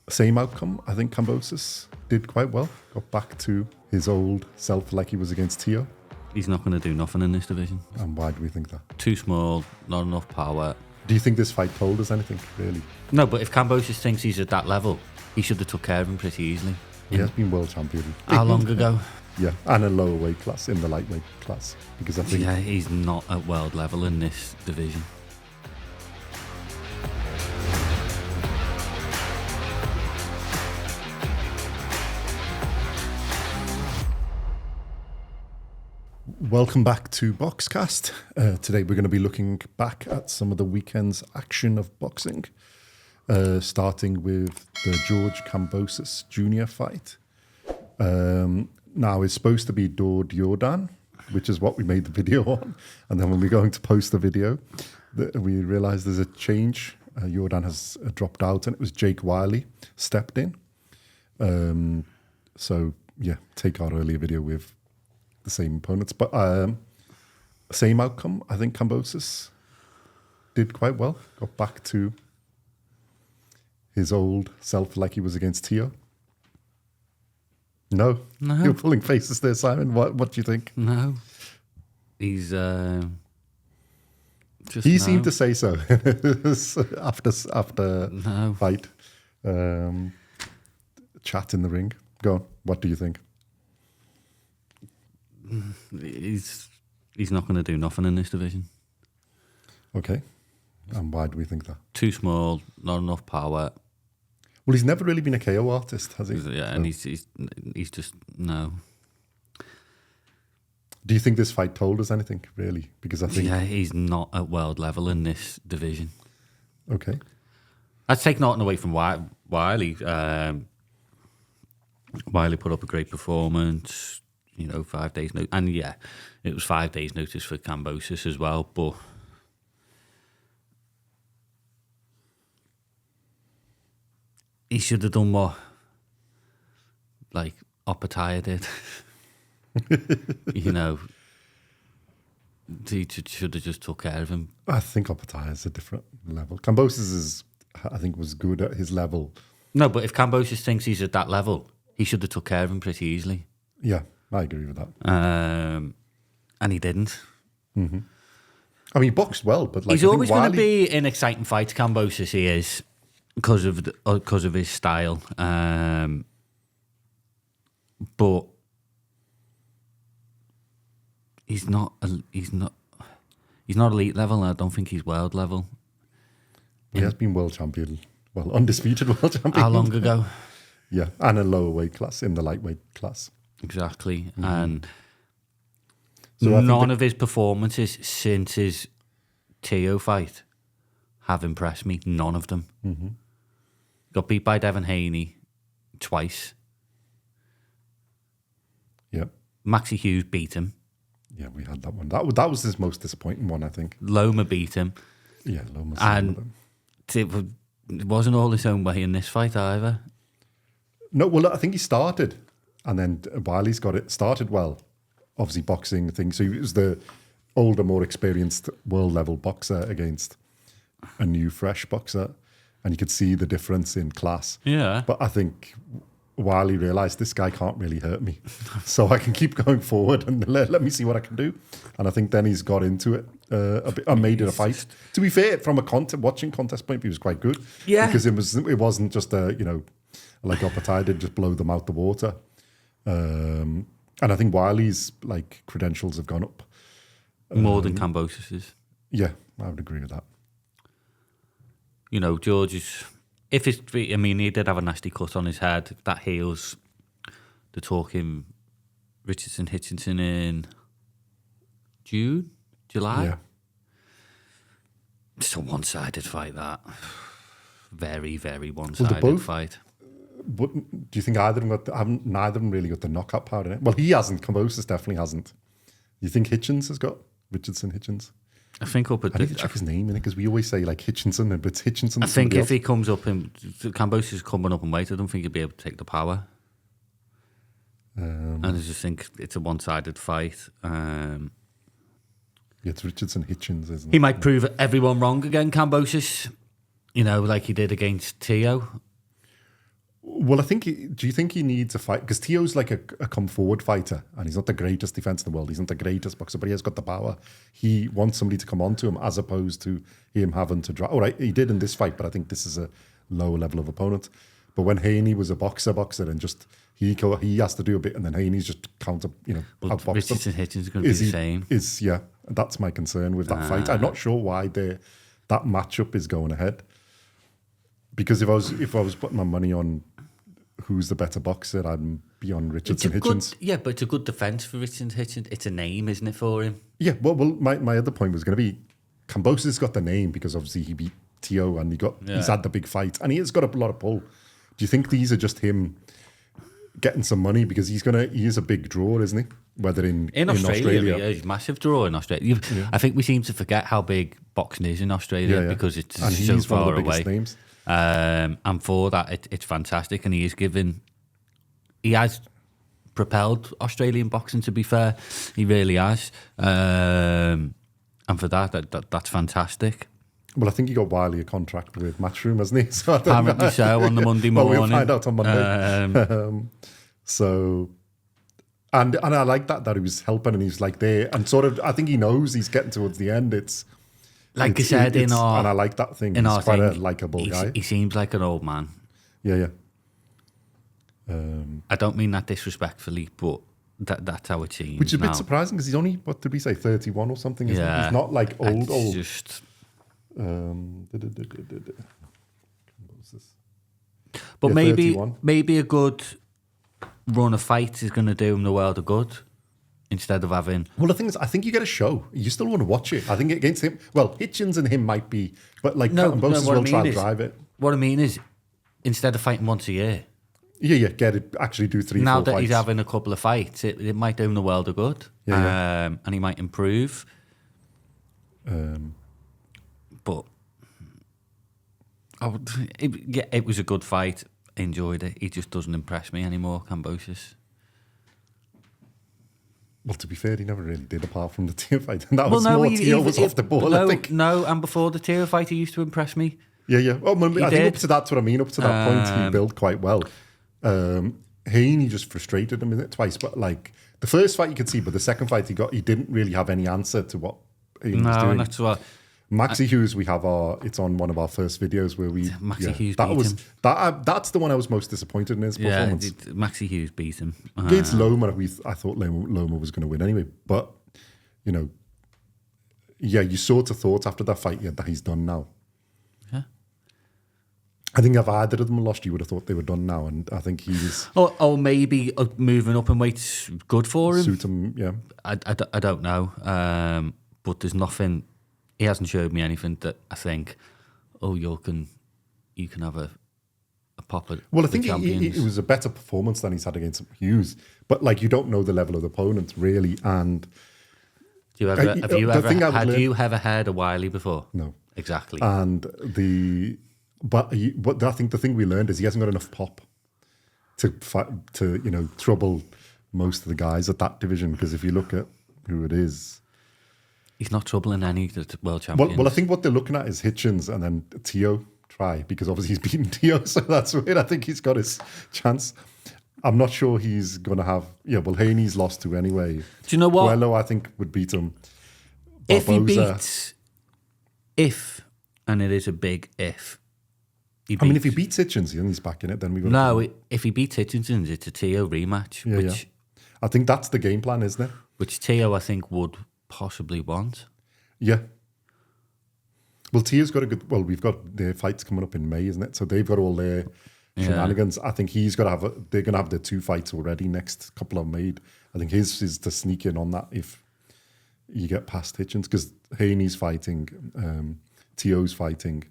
Same outcome. I think Kambosos did quite well. Got back to his old self like he was against Tio. He's not going to do nothing in this division. And why do we think that? Too small, not enough power. Do you think this fight told us anything, really? No, but if Kambosos thinks he's at that level, he should have took care of him pretty easily. He has been world champion. How long ago? Yeah, and a lower weight class in the lightweight class. Because I think... Yeah, he's not at world level in this division. Welcome back to BoxCast. Today we're going to be looking back at some of the weekend's action of boxing, starting with the George Kambosos Jr. fight. Now it's supposed to be Dord Jordan, which is what we made the video on. And then when we're going to post the video, we realised there's a change. Jordan has dropped out and it was Jake Wyllie stepped in. So, yeah, take our earlier video with the same opponents. But same outcome. I think Kambosos did quite well. Got back to his old self like he was against Tio. No. You're pulling faces there, Simon. What do you think? No. He's just He seemed to say so after fight. Chat in the ring. Go on. What do you think? He's not going to do nothing in this division. Okay. And why do we think that? Too small, not enough power. Well, he's never really been a KO artist, has he? Yeah, and he's just no. Do you think this fight told us anything, really? Because I think... Yeah, he's not at world level in this division. Okay. I'd take nothing away from Wyllie. Wyllie put up a great performance, 5 days notice. And yeah, it was 5 days notice for Kambosos as well, but he should have done what, Opataya did. He should have just took care of him. I think Opataya is a different level. Kambosos was good at his level. No, but if Kambosos thinks he's at that level, he should have took care of him pretty easily. Yeah, I agree with that. And he didn't. Mm-hmm. I mean, he boxed well, but he's always going to be an exciting fight. Kambosos, he is, because of his style. But he's not elite level. I don't think he's world level. He has been world champion, undisputed world champion. How long ago? Yeah, and a lower weight class in the lightweight class. Exactly, mm-hmm. And so none of his performances since his Tio fight have impressed me. None of them. Mm-hmm. Got beat by Devin Haney twice. Yeah. Maxie Hughes beat him. Yeah, we had that one. That was his most disappointing one, I think. Loma beat him. Yeah, Loma. And it wasn't all his own way in this fight either. No, well, I think he started, and then Wyllie's got it started well. Obviously, boxing thing. So he was the older, more experienced world level boxer against a new, fresh boxer, and you could see the difference in class. Yeah. But I think Wyllie realised this guy can't really hurt me, so I can keep going forward and let me see what I can do. And I think then he's got into it a bit and made it a fight. To be fair, from a watching contest point of view, it was quite good. Yeah. Because it wasn't just like Opataya did, just blow them out the water. And I think Wyllie's credentials have gone up. More than Kambosos's. Yeah, I would agree with that. George is... he did have a nasty cut on his head. If that heals, they're talking Richardson Hitchinson in July? Yeah. It's a one-sided fight, that. Very, very one-sided fight. But do you think neither of them really got the knockout power in it? Well, he hasn't. Kambosos definitely hasn't. You think Hitchins has got? Richardson Hitchins? I think I need to check his name in it because we always say Hitchinson, but it's Hitchinson. I think if he comes up and Kambosos is coming up in weight, I don't think he'll be able to take the power. And I just think it's a one-sided fight. It's Richardson Hitchins, isn't it? He might prove everyone wrong again, Kambosos. Like he did against Tio. Well, do you think he needs a fight? Because Tio's like a come forward fighter, and he's not the greatest defense in the world. He's not the greatest boxer, but he has got the power. He wants somebody to come on to him as opposed to him having to drive. All right, he did in this fight, but I think this is a lower level of opponent. But when Haney was a boxer, and just he has to do a bit, and then Haney's just counter, outboxed him. Richardson Hitchens is going to be the same. That's my concern with that fight. I'm not sure why that matchup is going ahead. Because if I was putting my money on who's the better boxer, I'd be on Richardson Hitchens. Yeah, but it's a good defence for Richardson Hitchens. It's a name, isn't it, for him? Yeah, well my other point was going to be Kambosos got the name because obviously he beat Tio and he's had the big fight and he has got a lot of pull. Do you think these are just him getting some money because he is a big draw, isn't he? Whether in Australia. Yeah, he's a massive draw in Australia. I think we seem to forget how big boxing is in Australia because it's so far away. Names. And for that, it's fantastic, and he has propelled Australian boxing. To be fair, he really has, and for that's fantastic. Well, I think he got Wyllie a contract with Matchroom, hasn't he? So apparently so on the Monday morning. We'll find out on Monday. So, and I like that he was helping and he's like there and sort of. I think he knows he's getting towards the end. Like I said, and I like that thing. He's quite a likeable guy. He seems like an old man. Yeah. I don't mean that disrespectfully, but that's how it seems. Which is a bit surprising because he's only, what did we say, 31 or something? Isn't he? He's not like old. Just. But maybe a good run of fights is going to do him the world of good. Instead of having... Well, the thing is, I think you get a show. You still want to watch it. I think against him... Well, Hitchens and him might be... But Kambosos will try and drive it. What I mean is, instead of fighting once a year... Yeah, get it. Actually do 3-4 fights. Now that he's having a couple of fights, it might do him the world of good. And he might improve. But... it was a good fight. Enjoyed it. He just doesn't impress me anymore, Kambosos. Well, to be fair, he never really did, apart from the Tio fight. And that was more Tio was off the ball, I think. No, and before the Tio fight, he used to impress me. Yeah. Well, I think up to that's what I mean. Up to that point, he built quite well. Haney just frustrated him, isn't it, twice? But like the first fight you could see, but the second fight he didn't really have any answer to what he was doing. No, and that's what... Maxi Hughes, it's on one of our first videos where we... Hughes beat him. That's the one I was most disappointed in his performance. Yeah, Maxi Hughes beat him. Against Loma, I thought Loma was going to win anyway. But, you sort of thought after that fight that he's done now. Yeah. I think if either of them lost, you would have thought they were done now. And I think he's... Oh, maybe moving up in weight's good for him. Suit him, yeah. I don't know. But there's nothing... He hasn't showed me anything that I think, you can have a pop at. Well, I think it was a better performance than he's had against Hughes, but you don't know the level of the opponent really. And have you ever heard of Wyllie before? No, exactly. And but I think the thing we learned is he hasn't got enough pop to fight, to trouble most of the guys at that division. Because if you look at who it is. He's not troubling any of the world champions. Well, I think what they're looking at is Hitchens and then Tio because obviously he's beaten Tio, so that's where I think he's got his chance. I'm not sure he's going to have... Yeah, well, Haney's lost to anyway. Do you know what? Wyllie, I think, would beat him. Barboza, and it is a big if... if he beats Hitchens and he's back in it, then we go... No, if he beats Hitchens, it's a Tio rematch. Yeah. I think that's the game plan, isn't it? Which Tio, I think, would... possibly want. Yeah. Well, Tia's got a good... Well, we've got their fights coming up in May, isn't it? So they've got all their shenanigans. I think he's got to have... They're going to have their 2 fights already. Next couple are made. I think his is to sneak in on that if you get past Hitchens. Because Haney's fighting, Tio's fighting,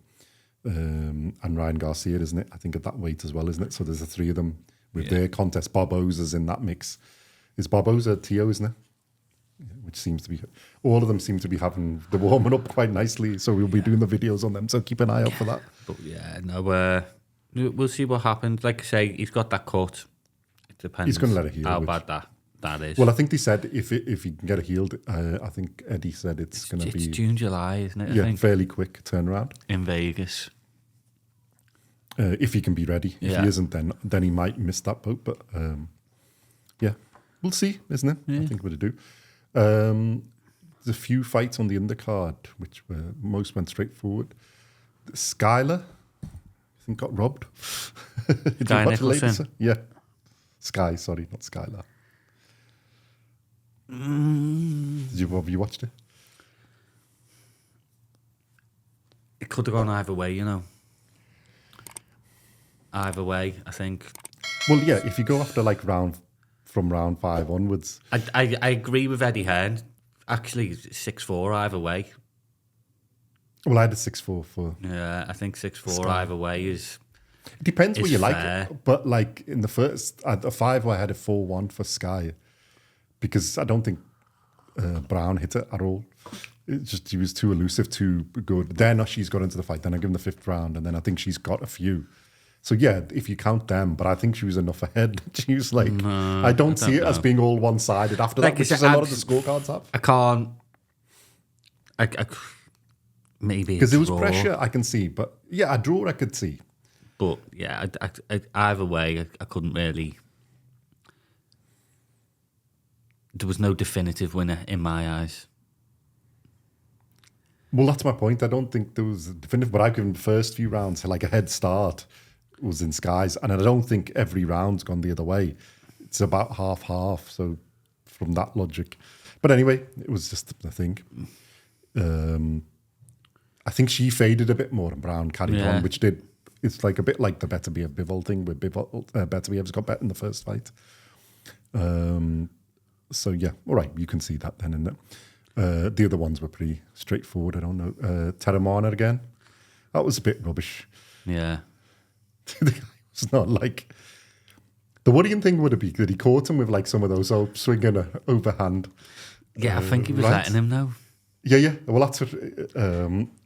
and Ryan Garcia, isn't it? I think at that weight as well, isn't it? So there's the 3 of them with their contest. Barboza's in that mix. Is Barboza Tio, isn't it? Which seems to be... All of them seem to be having the warming up quite nicely, so we'll be doing the videos on them, so keep an eye out for that. But we'll see what happens. Like I say, he's got that cut. It depends. He's going to let it heal. How bad that is. Well, I think they said if he can get it healed, I think Eddie said it's going to be... It's June, July, isn't it? I think fairly quick turnaround. In Vegas. if he can be ready. If he isn't, then he might miss that boat. But yeah, we'll see, isn't it? I think we'll do. There's a few fights on the undercard, which most went straight forward. Skylar, I think, got robbed. Guy Nicholson. Yeah. Sky, sorry, not Skylar. Have you watched it? It could have gone either way, you know. Either way, I think. Well, yeah, if you go after like from round 5 onwards. I agree with Eddie Hearn. Actually, 6-4 either way. Well, I had a 6-4 for. Yeah, I think 6-4 either way is. It depends what you fair. like, but like in the first, at the 5, I had a 4-1 for Sky because I don't think Brown hit it at all. It just he was too elusive, too good. Then she's got into the fight. Then I give him the 5th round, and then I think she's got a few. So yeah, if you count them, but I think she was enough ahead. She was like, I don't see it as being all one-sided after that, which is a lot of the scorecards have. I can't. Maybe because there was pressure I can see, but yeah, a draw I could see. But yeah, either way, I couldn't really. There was no definitive winner in my eyes. Well, that's my point. I don't think there was a definitive, but I've given the first few rounds like a head start was in Sky's, and I don't think every round's gone the other way. It's about half-half, so from that logic. But anyway, it was just the thing. I think she faded a bit more and Brown carried on, which did. It's like a bit like the Beterbiev Bivol thing, where Beterbiev's got bet in the first fight. So yeah, all right, you can see that then, isn't it? The other ones were pretty straightforward. I don't know. Terramana again. That was a bit rubbish. Yeah. The guy was not like... The worrying thing would have been that he caught him with like some of those swinging overhand. Yeah, I think he was letting him know. Yeah. Well, that's what...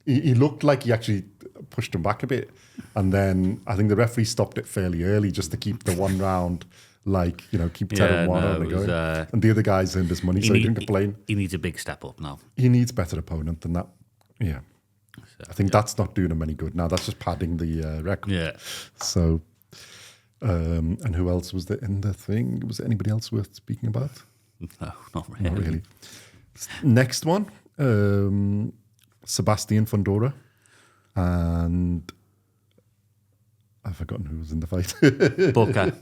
He looked like he actually pushed him back a bit. And then I think the referee stopped it fairly early just to keep the 1 round... Like, keep Terramana going. And the other guy's earned his money, so he didn't complain. He needs a big step up now. He needs a better opponent than that. Yeah. So, I think that's not doing him any good now. That's just padding the record. Yeah. So, and who else was there in the thing? Was there anybody else worth speaking about? No, not really. Not really. Next one, Sebastian Fundora. And I've forgotten who was in the fight. Booker.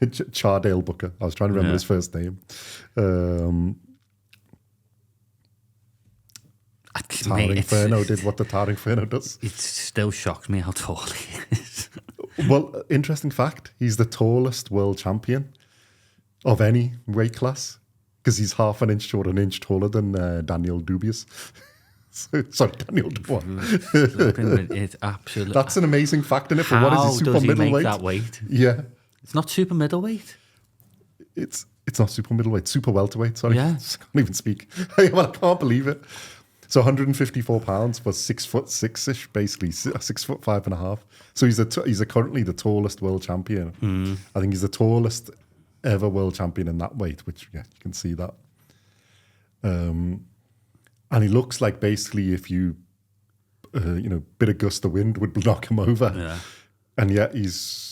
Chordale Booker. I was trying to remember his first name. Tar Inferno did what the Tar Inferno does. It still shocks me how tall he is. Well, interesting fact, he's the tallest world champion of any weight class because he's half an inch or an inch taller than Daniel Dubious. Sorry, Daniel Dubois. It's absolutely... That's an amazing fact, isn't it? For what is he, super does he middleweight? Make that weight? Yeah. It's not super middleweight. It's not super middleweight, super welterweight. Sorry, yeah. I can't even speak. Well, I can't believe it. So 154 pounds for 6'6" basically 6'5.5". So he's currently the tallest world champion. I think he's the tallest ever world champion in that weight, which you can see that. And he looks like basically if you bit of gust of wind would knock him over. Yeah. And yet he's.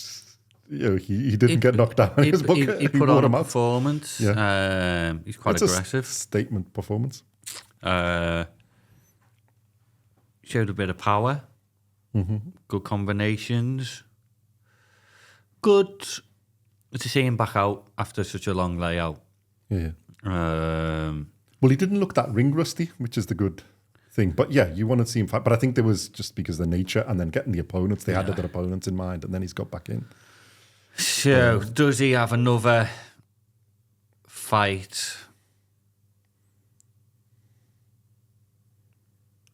He didn't get knocked down. He put on a performance. Yeah. He's quite aggressive. Statement performance. Showed a bit of power. Good combinations. Good to see him back out after such a long layout. Yeah. Well, he didn't look that ring rusty, which is the good thing. But yeah, you want to see him fight. But I think there was just because of the nature and then getting the opponents. They had other opponents in mind, and then he's got back in. So, does he have another fight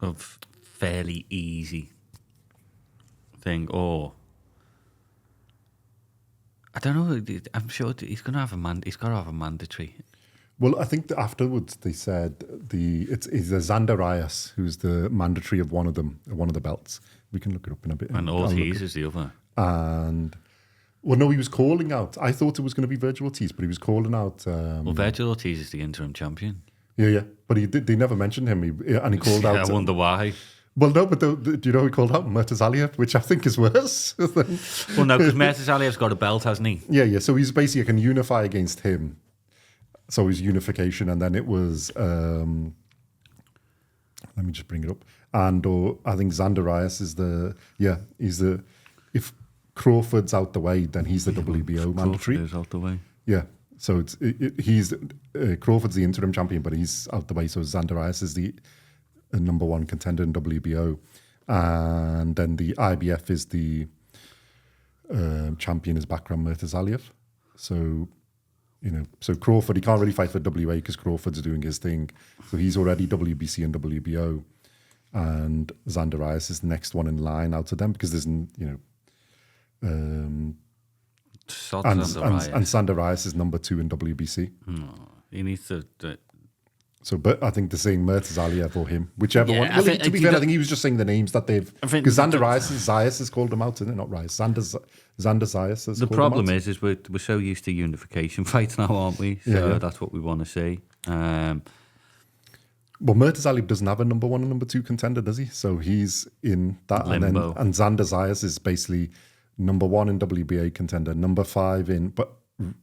of fairly easy thing, or I don't know? I'm sure he's going to have he's got to have a mandatory. Well, I think that afterwards they said it's Xander Reyes who's the mandatory of one of the belts. We can look it up in a bit. And Ortiz is the other. And well, no, he was calling out. I thought it was going to be Virgil Ortiz, but he was calling out. Well, Virgil Ortiz is the interim champion. Yeah. But they never mentioned him. He called out. I wonder why. Well, no, but do you know who he called out? Murtazaliev, which I think is worse. Well, no, because Murtazaliev's got a belt, hasn't he? Yeah. So he's basically can unify against him. So his unification, and then it was. Let me just bring it up. And I think Zandarias is if Crawford's out the way, then he's the WBO mandatory. Crawford is out the way. Yeah. So he's Crawford's the interim champion, but he's out the way. So Zandarias is the number one contender in WBO, and then the IBF is the champion is Bakram Murtazaliev. So so Crawford, he can't really fight for WA because Crawford's doing his thing. So he's already WBC and WBO, and Zandarias is the next one in line out of them because there's and Zandarias is number 2 in WBC. He needs to. So, but I think they're saying Murtazaliev or him, whichever one. Well, to be fair, I think he was just saying the names that they've. Because Zayas has called them out, isn't it? Not Rice. Xander Zayas has. The problem is we're so used to unification fights now, aren't we? So that's what we want to see. Well, Murtazaliev doesn't have a number 1 and number 2 contender, does he? So he's in that, limbo. And Xander Zayas is basically number 1 in WBA contender, number 5 in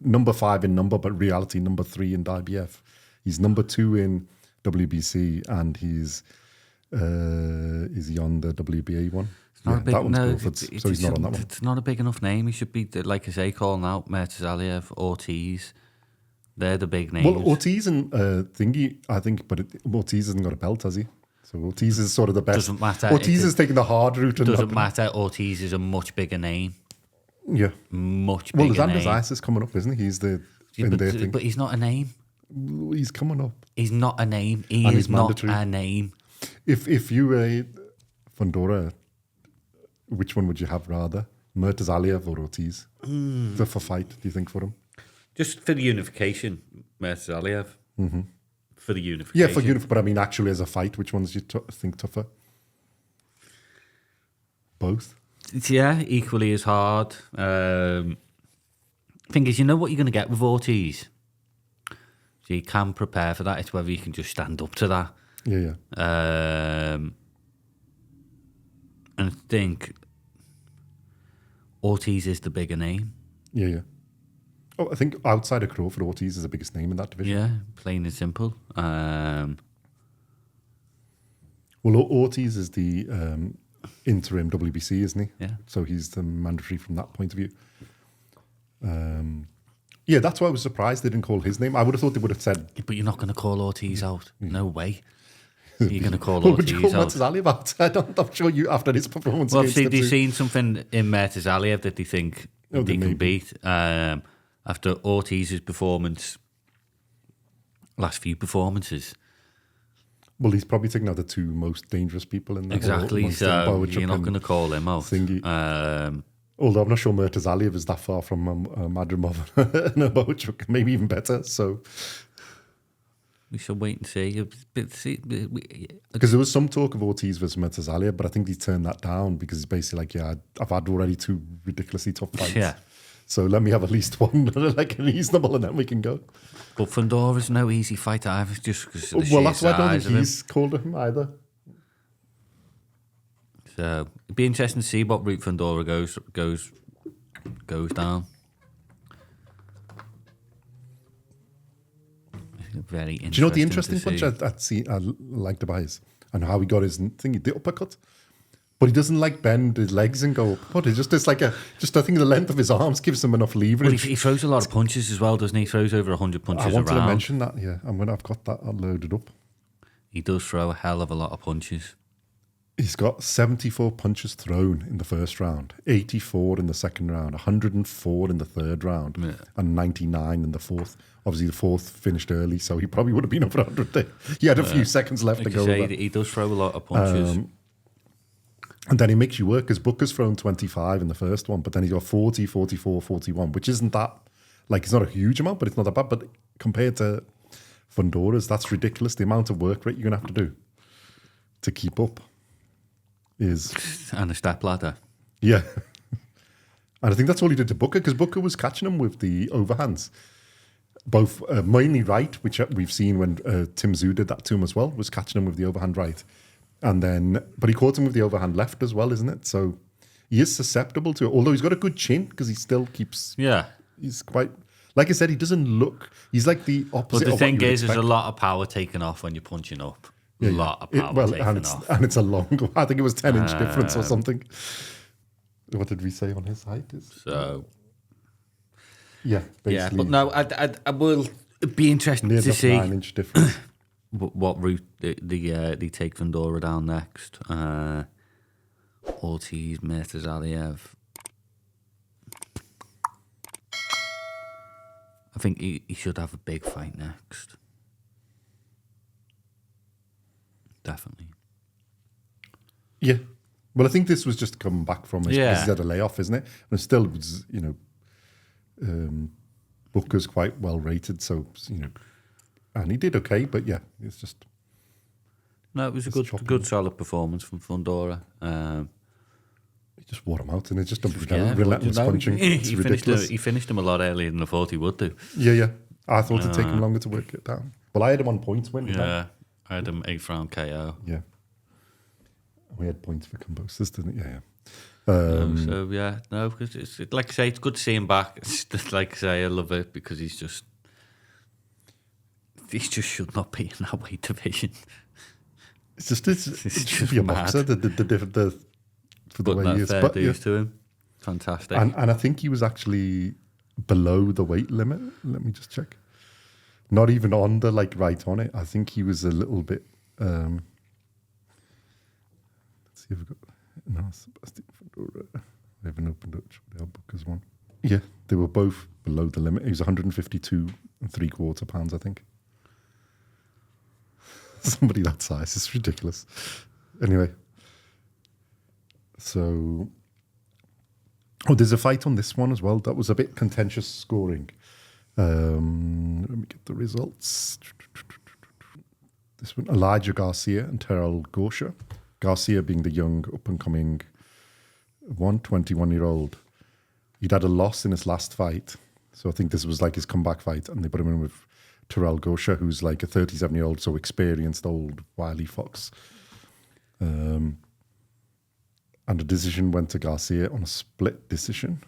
number, but reality number 3 in IBF. He's number 2 in WBC, and is he on the WBA one? That one's Crawford's, so he's not on that one. It's not a big enough name. He should be, like I say, calling out Murtazaliev, Ortiz. They're the big names. Well, Ortiz and Thingy, I think, but Ortiz hasn't got a belt, has he? So Ortiz is sort of the best. Doesn't matter. Ortiz is taking the hard route. Doesn't matter. Ortiz is a much bigger name. Yeah. Much bigger name. Well, Xander Zayas is coming up, isn't he? He's the thing. But he's not a name. He's coming up. He's not a name. He is not a name. If you were Fundora, which one would you have rather? Murtazaliev or Ortiz? For fight, do you think, for him? Just for the unification, Murtazaliev. Mm-hmm. For the unification. Yeah, for unification. But I mean, actually, as a fight, which ones do you think tougher? Both? Yeah, equally as hard. Thing is, you know what you're going to get with Ortiz? So you can prepare for that. It's whether you can just stand up to that. Yeah. And I think Ortiz is the bigger name. Yeah. Oh, I think outside of Crawford, Ortiz is the biggest name in that division. Yeah, plain and simple. Well, Ortiz is the interim WBC, isn't he? Yeah. So he's the mandatory from that point of view. Yeah, that's why I was surprised they didn't call his name. I would have thought they would have said... But you're not going to call Ortiz out. No way. You're going to call Ortiz would you call out. Murtazaliev out? I'm sure you, after his performance... Well, see, they've seen something in Murtazaliev that they think they can beat. After Ortiz's performance, last few performances... Well, he's probably taken out the 2 most dangerous people in the Exactly, so you're not going to call him out. Although I'm not sure Murtazaliev is that far from Madrimov and Bochuk, maybe even better. So we should wait and see. Because there was some talk of Ortiz versus Murtazaliev, but I think he turned that down because he's basically like, I've had already 2 ridiculously tough fights. Yeah. So let me have at least one like reasonable, and then we can go. But Fundora's no easy fight either, just because of the well, that's why I don't think he's called him either. So it'd be interesting to see what route Fundora goes down. Very interesting. Do you know what the interesting punch I liked about his and how he got his thing, the uppercut? But he doesn't like bend his legs and go, but it's just like I think the length of his arms gives him enough leverage. Well, he throws a lot of punches as well, doesn't he? He throws over 100 punches around. I wanted to mention that, yeah. I've got that loaded up. He does throw a hell of a lot of punches. He's got 74 punches thrown in the first round, 84 in the second round, 104 in the third round, and 99 in the fourth. Obviously, the fourth finished early, so he probably would have been over 100 there. He had a few seconds left to go. He does throw a lot of punches. And then he makes you work, because Booker's thrown 25 in the first one, but then he's got 40, 44, 41, which isn't that, like, it's not a huge amount, but it's not that bad. But compared to Fundora's, that's ridiculous. The amount of work rate you're going to have to do to keep up is... And a step ladder. Yeah. And I think that's all he did to Booker, because Booker was catching him with the overhands. Both mainly right, which we've seen when Tim Tszyu did that to him as well, was catching him with the overhand right. And then, but he caught him with the overhand left as well, isn't it? So he is susceptible to it, although he's got a good chin because he still keeps... Yeah. He's quite... Like I said, he doesn't look... He's like the opposite. But the of thing what you is, expect. there's a lot of power taken off when you're punching up. A lot of power taken off. And it's a long... I think it was 10-inch difference or something. What did we say on his height? So... Yeah, basically. Yeah, but no, I will be interested to see 9-inch difference. what route they take Fundora down next. Ortiz, Murtazaliev. I think he should have a big fight next. Definitely. Yeah. Well, I think this was just coming back from his he's had a layoff, isn't it? And still, was, Booker's quite well rated, so and he did okay, but yeah, it's just no, it was a good solid performance from Fundora. He just wore him out, and it's just relentless punching. It's ridiculous. He finished him a lot earlier than I thought he would do. Yeah. I thought it'd take him longer to work it down. Well, I had him on points win. Yeah, I had him 8th round KO. Yeah, we had points for Kambosos, didn't it? Yeah. Because it's like I say, it's good to see him back. It's just, like I say, I love it because he just should not be in that weight division. It's just be a boxer. For the way he is, but to him, fantastic. And I think he was actually below the weight limit. Let me just check. Not even on the right on it. I think he was a little bit. Let's see if we've got. No, Sebastian Fundora. I haven't opened up Chordale Booker's one. Yeah, they were both below the limit. He was 152 3/4 pounds, I think. Somebody that size is ridiculous. Anyway, so there's a fight on this one as well. That was a bit contentious scoring. Let me get the results. This one, Elijah Garcia and Terrell Gosha. Garcia being the young, up-and-coming 21-year-old. He'd had a loss in his last fight. So I think this was like his comeback fight. And they put him in with Terrell Gosha, who's like a 37-year-old, so experienced old Wyllie fox. And the decision went to Garcia on a split decision.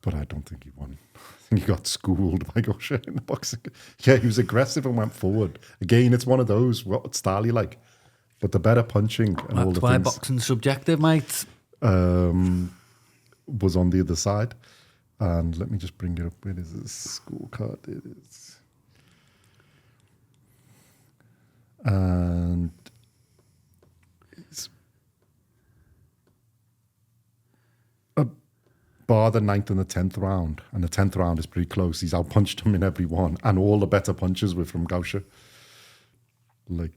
But I don't think he won. I think he got schooled by Gosha in the boxing. Yeah, he was aggressive and went forward. Again, it's one of those, what style you like? But the better punching and all the things. That's why boxing's subjective, mate. Was on the other side. And let me just bring it up. Where is this scorecard? It is. And it's bar the 9th and the 10th round. And the 10th round is pretty close. He's outpunched him in every one. And all the better punches were from Gosha.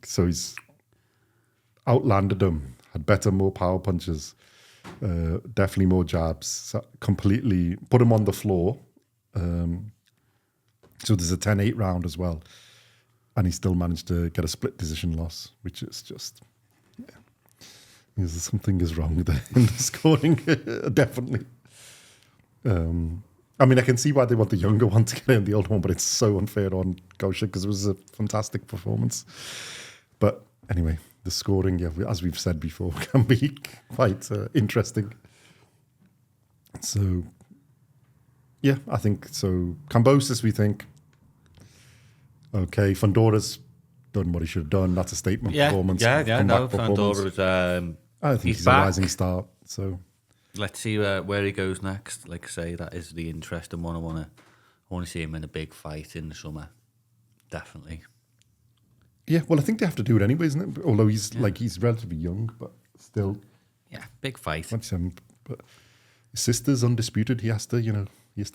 So he's outlanded him. Had better, more power punches. Definitely more jabs. So completely put him on the floor. So there's a 10-8 round as well. And he still managed to get a split decision loss, which is just, something is wrong there in the scoring, definitely. I mean, I can see why they want the younger one to get in the older one, but it's so unfair on Gosha because it was a fantastic performance. But anyway, the scoring, as we've said before, can be quite interesting. So, I think so. Kambosos, we think, okay, Fundora's done what he should have done. That's a statement performance. Fundora's. I think he's back. A rising star. So let's see where he goes next. Like I say, that is the interesting one. I want to see him in a big fight in the summer. Definitely. Yeah, well, I think they have to do it anyway, isn't it? Although he's relatively young, but still. Yeah, big fight. But his sister's undisputed. He has to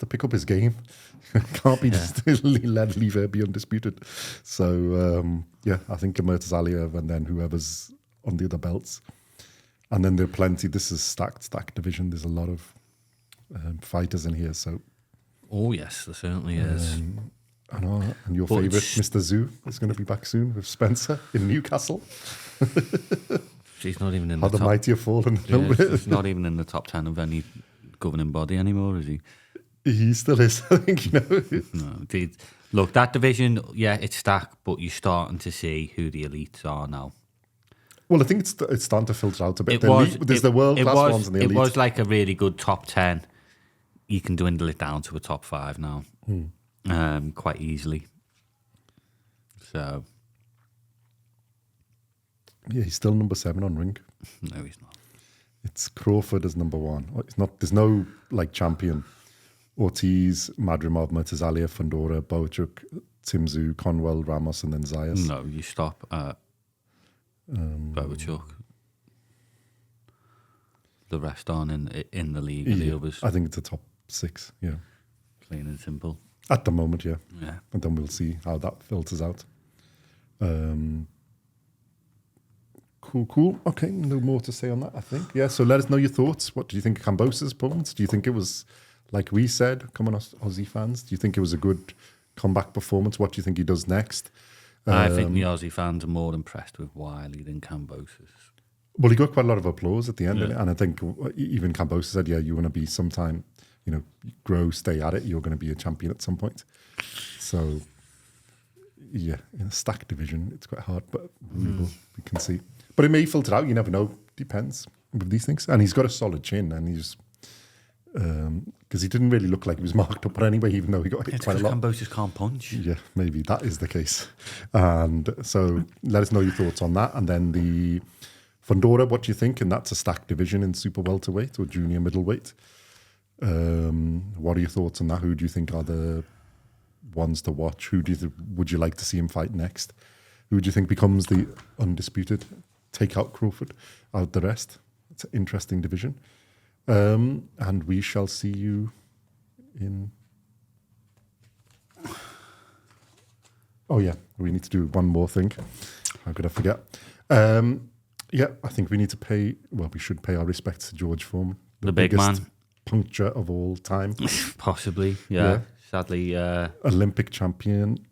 pick up his game. Can't be just leave her be undisputed. So I think Murtazaliev and then whoever's on the other belts. And then there are plenty. This is stacked division. There's a lot of fighters in here. So. Oh yes, there certainly is. I know, and your favourite, Mr. Zoo, is going to be back soon with Spencer in Newcastle. She's not even in the top. How the mighty have fallen. She's not even in the top 10 of any governing body anymore, is he? He still is, I think, No, look, that division, yeah, it's stacked, but you're starting to see who the elites are now. Well, I think it's starting to filter out a bit. There's the world-class ones and the elite. It was like a really good top 10. You can dwindle it down to a top 5 now, quite easily. So... Yeah, he's still number 7 on Ring. No, he's not. It's Crawford as number 1. It's not. There's no champion. Ortiz, Madrimov, Murtazalia, Fundora, Boachuk, Timzu, Conwell, Ramos, and then Zayas. No, you stop at Boachuk. The rest aren't in the league. Yeah, the others. I think it's a top 6. Yeah, plain and simple. At the moment, yeah. Yeah, and then we'll see how that filters out. Cool. Okay, no more to say on that, I think. Yeah, so let us know your thoughts. What do you think of Kambosos' performance? Do you think it was, like we said, come on, Aussie fans, do you think it was a good comeback performance? What do you think he does next? I think the Aussie fans are more impressed with Wyllie than Kambosos. Well, he got quite a lot of applause at the end, and I think even Kambosos said, yeah, you want to be sometime, grow, stay at it, you're going to be a champion at some point. So, yeah, in a stacked division, it's quite hard, but we can see. But it may filter out, you never know, depends with these things. And he's got a solid chin, and he's... Because he didn't really look like he was marked up, but anyway, even though he got hit quite a lot. Kambosos can't punch. Yeah, maybe that is the case. And so let us know your thoughts on that. And then the Fundora, what do you think? And that's a stacked division in super welterweight or junior middleweight. What are your thoughts on that? Who do you think are the ones to watch? Who would you like to see him fight next? Who do you think becomes the undisputed? Take out Crawford, out the rest. It's an interesting division. And we shall see you in... Oh, yeah, we need to do one more thing. How could I forget? Yeah, I think we need to pay... Well, we should pay our respects to George Foreman. The big man. Puncture of all time. Possibly, yeah. Sadly... Olympic champion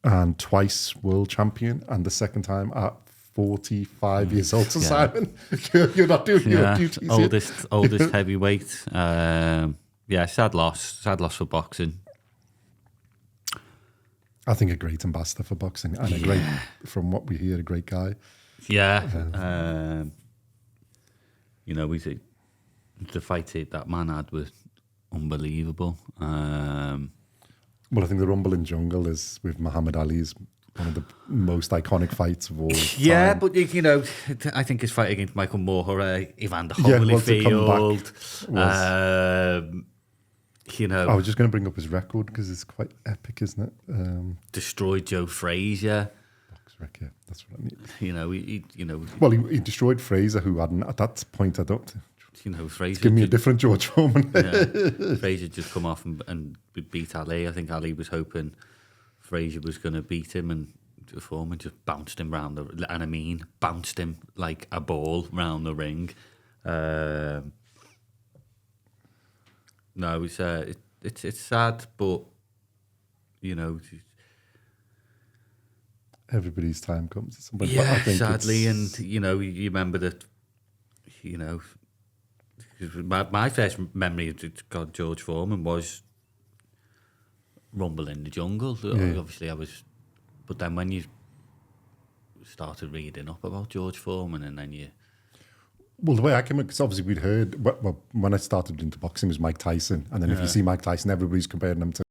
and twice world champion. And the second time at 45 years old to Simon. You're not doing your duties. Oldest heavyweight. Sad loss for boxing. I think a great ambassador for boxing and a great, from what we hear, a great guy. Yeah. The fight that man had was unbelievable. Well, I think the Rumble in Jungle is with Muhammad Ali's one of the most iconic fights of all time. Yeah, but I think his fight against Michael Moore, Evander Holyfield. I was just going to bring up his record because it's quite epic, isn't it? Destroyed Joe Frazier. Boxrec, yeah, that's what I mean. Well, he destroyed Frazier, who hadn't at that point. I don't. Frazier. Give me a different George Foreman. Frazier just come off and beat Ali. I think Ali was hoping Frazier was going to beat him, and Foreman just bounced him round bounced him like a ball round the ring. No, it's sad, but everybody's time comes at some point. Yeah, but sadly, and you remember that. My first memory of George Foreman was Rumble in the Jungle. Yeah. Obviously, I was... But then when you started reading up about George Foreman and then you... Well, the way I came in, because obviously we'd heard... Well, when I started into boxing, it was Mike Tyson. And then if you see Mike Tyson, everybody's comparing him to